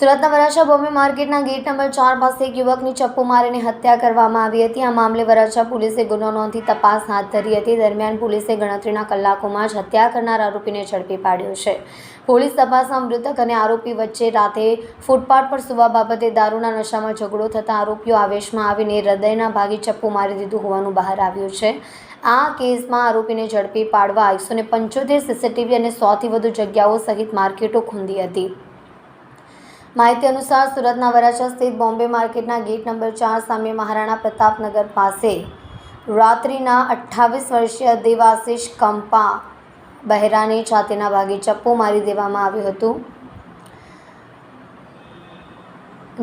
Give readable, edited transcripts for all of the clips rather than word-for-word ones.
સુરતના Varachha Bombay માર્કેટના gate number 4 પાસે એક યુવકની ચપ્પુ મારીને હત્યા કરવામાં આવી હતી। આ મામલે વરાછા પોલીસે ગુનો નોંધી તપાસ હાથ ધરી હતી। દરમિયાન પોલીસે ગણતરીના કલાકોમાં જ હત્યા કરનાર આરોપીને ઝડપી પાડ્યો છે। પોલીસ તપાસમાં મૃતક અને આરોપી વચ્ચે રાતે ફૂટપાથ પર સુવા બાબતે દારૂના નશામાં ઝઘડો થતાં આરોપીઓ આવેશમાં આવીને હૃદયના ભાગે ચપ્પુ મારી દીધું હોવાનું બહાર આવ્યું છે। આ કેસમાં આરોપીને ઝડપી પાડવા 175 સીસીટીવી અને 100થી વધુ જગ્યાઓ સહિત માર્કેટો ખૂંદી હતી। માહિતી અનુસાર સુરતના વરાછા સ્થિત બોમ્બે માર્કેટના ગેટ નંબર 4 સામે મહારાણા પ્રતાપનગર પાસે રાત્રિના 28 વર્ષીય દેવાશિષ કંપા બહેરાને છાતીના ભાગે ચપ્પુ મારી દેવામાં આવ્યું હતું,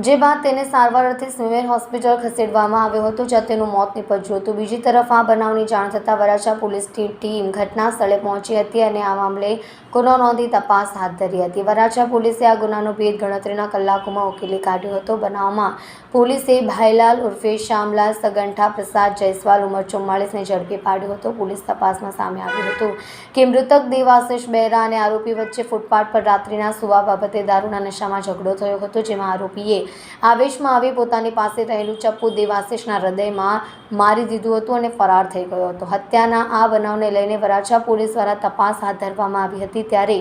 જે બાદ તેને સારવાર અર્થે સિવિલ હોસ્પિટલ ખસેડવામાં આવ્યો હતો, જ્યાં તેનું મોત નીપજ્યું હતું। બીજી તરફ આ બનાવની જાણ થતાં વરાછા પોલીસની ટીમ ઘટના સ્થળે પહોંચી હતી અને આ મામલે ગુનો નોંધી તપાસ હાથ ધરી હતી। વરાછા પોલીસે આ ગુનાનો ભેદ ગણતરીના કલાકોમાં ઉકેલી કાઢ્યો હતો। બનાવમાં પોલીસે ભાઈલાલ ઉર્ફે શ્યામલાલ સગનઠા પ્રસાદ જયસ્વાલ ઉંમર 44ને ઝડપી પાડ્યો હતો। પોલીસ તપાસમાં સામે આવ્યું હતું કે મૃતક દેવાશિષ બહેરા અને આરોપી વચ્ચે ફૂટપાથ પર રાત્રિના સુવા બાબતે દારૂના નશામાં ઝઘડો થયો હતો, જેમાં આરોપીએ આવેશમાં આવી પોતાની પાસે રહેલું ચપ્પુ દેવાશિષના હૃદયમાં મારી દીધું હતું અને ફરાર થઈ ગયો હતો। હત્યાના આ બનાવને લઈને વરાછા પોલીસ દ્વારા તપાસ હાથ ધરવામાં આવી હતી, ત્યારે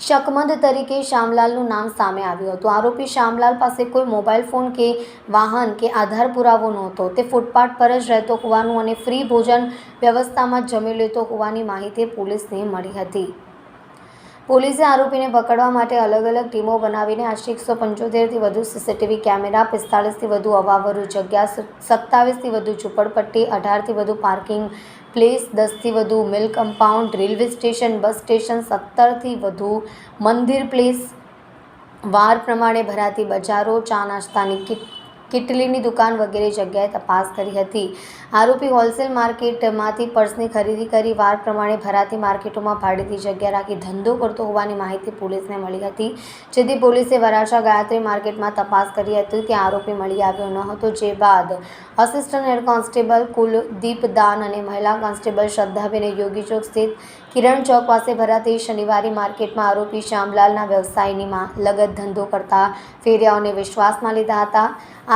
શકમંદ તરીકે શ્યામલાલનું નામ સામે આવ્યું હતું। આરોપી શ્યામલાલ પાસે કોઈ મોબાઈલ ફોન કે વાહન કે આધાર પુરાવો નહોતો। તે ફૂટપાથ પર જ રહેતો હોવાનું અને ફ્રી ભોજન વ્યવસ્થામાં જમી લેતો હોવાની માહિતી પોલીસને મળી હતી। પોલીસે આરોપીને પકડવા માટે અલગ અલગ ટીમો બનાવીને આશરે 175થી વધુ સીસીટીવી કેમેરા, 45થી વધુ અવાવરૂ જગ્યા, 27થી વધુ ઝૂંપડપટ્ટી, 18થી વધુ પાર્કિંગ પ્લેસ, 10થી વધુ mill compound, railway station, bus station, 17થી વધુ મંદિર પ્લેસ, વાર પ્રમાણે ભરાતી બજારો, ચા નાસ્તાની કિટલીની દુકાન વગેરે જગ્યાએ તપાસ કરી હતી। આરોપી હોલસેલ માર્કેટમાંથી પર્સની ખરીદી કરી વાર પ્રમાણે ભરાતી માર્કેટોમાં ભાડેથી જગ્યા રાખી ધંધો કરતો હોવાની માહિતી પોલીસને મળી હતી, જેથી પોલીસે વરાછા ગાયત્રી માર્કેટમાં તપાસ કરી હતી, ત્યાં આરોપી મળી આવ્યો ન હતો, જે બાદ આસિસ્ટન્ટ હેડ કોન્સ્ટેબલ કુલદીપ દાન અને મહિલા કોન્સ્ટેબલ શ્રદ્ધાબેને યોગી ચોક સ્થિત કિરણ ચોક પાસે ભરાતી શનિવારી માર્કેટમાં આરોપી શ્યામલાલના વ્યવસાયની લગત ધંધો કરતા ફેરિયાઓને વિશ્વાસમાં લીધા હતા।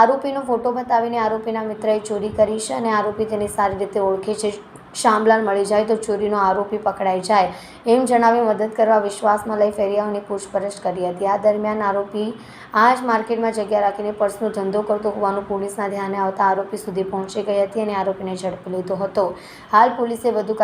આરોપીનો ફોટો બતાવીને આરોપીના મિત્રએ ચોરી કરી છે અને આરોપી તેને સારી રીતે ઓળખે છે। શ્યામલાલ મળી જાય તો ચોરીનો આરોપી પકડાઈ જાય એમ જણાવી મદદ કરવા વિશ્વાસમાં લઈ ફેરિયાઓની પૂછપરછ કરી હતી। આ દરમિયાન આરોપી આ જ માર્કેટમાં જગ્યા રાખીને પર્સનો ધંધો કરતો હોવાનું પોલીસના ધ્યાને આવતા આરોપી સુધી પહોંચી ગઈ હતી અને આરોપીને ઝડપી લીધો હતો। હાલ પોલીસે વધુ